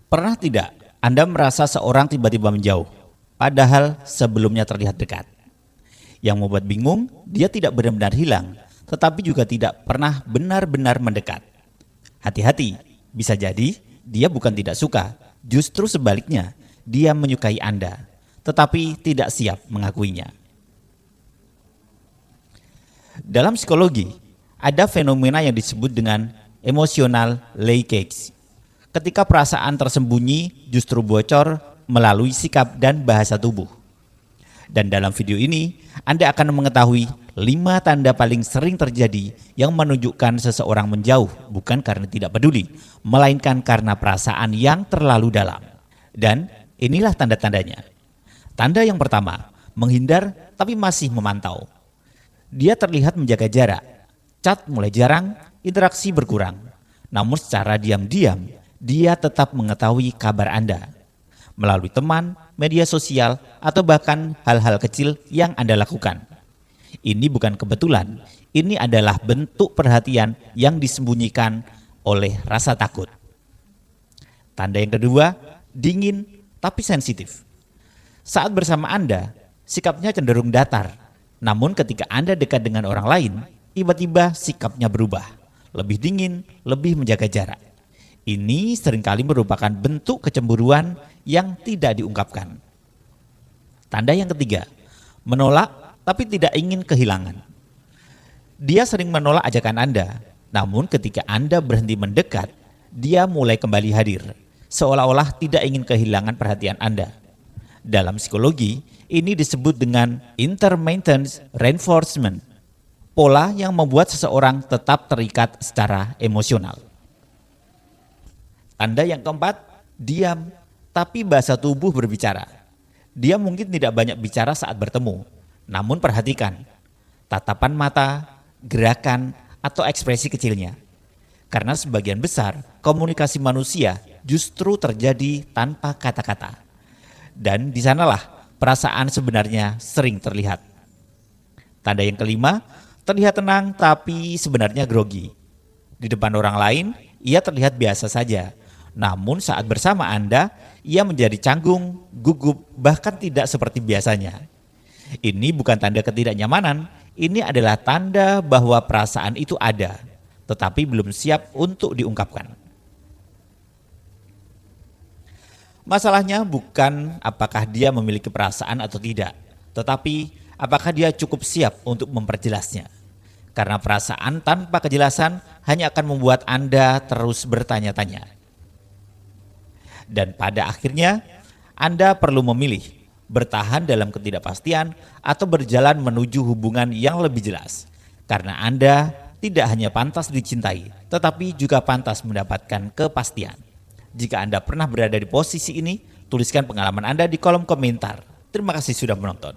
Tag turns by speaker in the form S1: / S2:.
S1: Pernah tidak Anda merasa seorang tiba-tiba menjauh, padahal sebelumnya terlihat dekat? Yang membuat bingung, dia tidak benar-benar hilang, tetapi juga tidak pernah benar-benar mendekat. Hati-hati, bisa jadi dia bukan tidak suka, justru sebaliknya, dia menyukai Anda, tetapi tidak siap mengakuinya. Dalam psikologi, ada fenomena yang disebut dengan emotional leakage. Ketika perasaan tersembunyi justru bocor melalui sikap dan bahasa tubuh. Dan dalam video ini, Anda akan mengetahui 5 tanda paling sering terjadi yang menunjukkan seseorang menjauh bukan karena tidak peduli, melainkan karena perasaan yang terlalu dalam. Dan inilah tanda-tandanya. Tanda yang pertama, menghindar tapi masih memantau. Dia terlihat menjaga jarak, chat mulai jarang, interaksi berkurang. Namun secara diam-diam, dia tetap mengetahui kabar Anda melalui teman, media sosial, atau bahkan hal-hal kecil yang Anda lakukan. Ini bukan kebetulan, ini adalah bentuk perhatian yang disembunyikan oleh rasa takut. Tanda yang kedua, dingin tapi sensitif. Saat bersama Anda, sikapnya cenderung datar. Namun ketika Anda dekat dengan orang lain, tiba-tiba sikapnya berubah. Lebih dingin, lebih menjaga jarak. Ini seringkali merupakan bentuk kecemburuan yang tidak diungkapkan. Tanda yang ketiga, menolak tapi tidak ingin kehilangan. Dia sering menolak ajakan Anda, namun ketika Anda berhenti mendekat, dia mulai kembali hadir, seolah-olah tidak ingin kehilangan perhatian Anda. Dalam psikologi, ini disebut dengan intermittent reinforcement, pola yang membuat seseorang tetap terikat secara emosional. Tanda yang keempat, diam, tapi bahasa tubuh berbicara. Dia mungkin tidak banyak bicara saat bertemu, namun perhatikan tatapan mata, gerakan, atau ekspresi kecilnya. Karena sebagian besar komunikasi manusia justru terjadi tanpa kata-kata. Dan di sanalah perasaan sebenarnya sering terlihat. Tanda yang kelima, terlihat tenang tapi sebenarnya grogi. Di depan orang lain, ia terlihat biasa saja. Namun saat bersama Anda, ia menjadi canggung, gugup, bahkan tidak seperti biasanya. Ini bukan tanda ketidaknyamanan, ini adalah tanda bahwa perasaan itu ada, tetapi belum siap untuk diungkapkan. Masalahnya bukan apakah dia memiliki perasaan atau tidak, tetapi apakah dia cukup siap untuk memperjelasnya. Karena perasaan tanpa kejelasan hanya akan membuat Anda terus bertanya-tanya. Dan pada akhirnya, Anda perlu memilih bertahan dalam ketidakpastian atau berjalan menuju hubungan yang lebih jelas. Karena Anda tidak hanya pantas dicintai, tetapi juga pantas mendapatkan kepastian. Jika Anda pernah berada di posisi ini, tuliskan pengalaman Anda di kolom komentar. Terima kasih sudah menonton.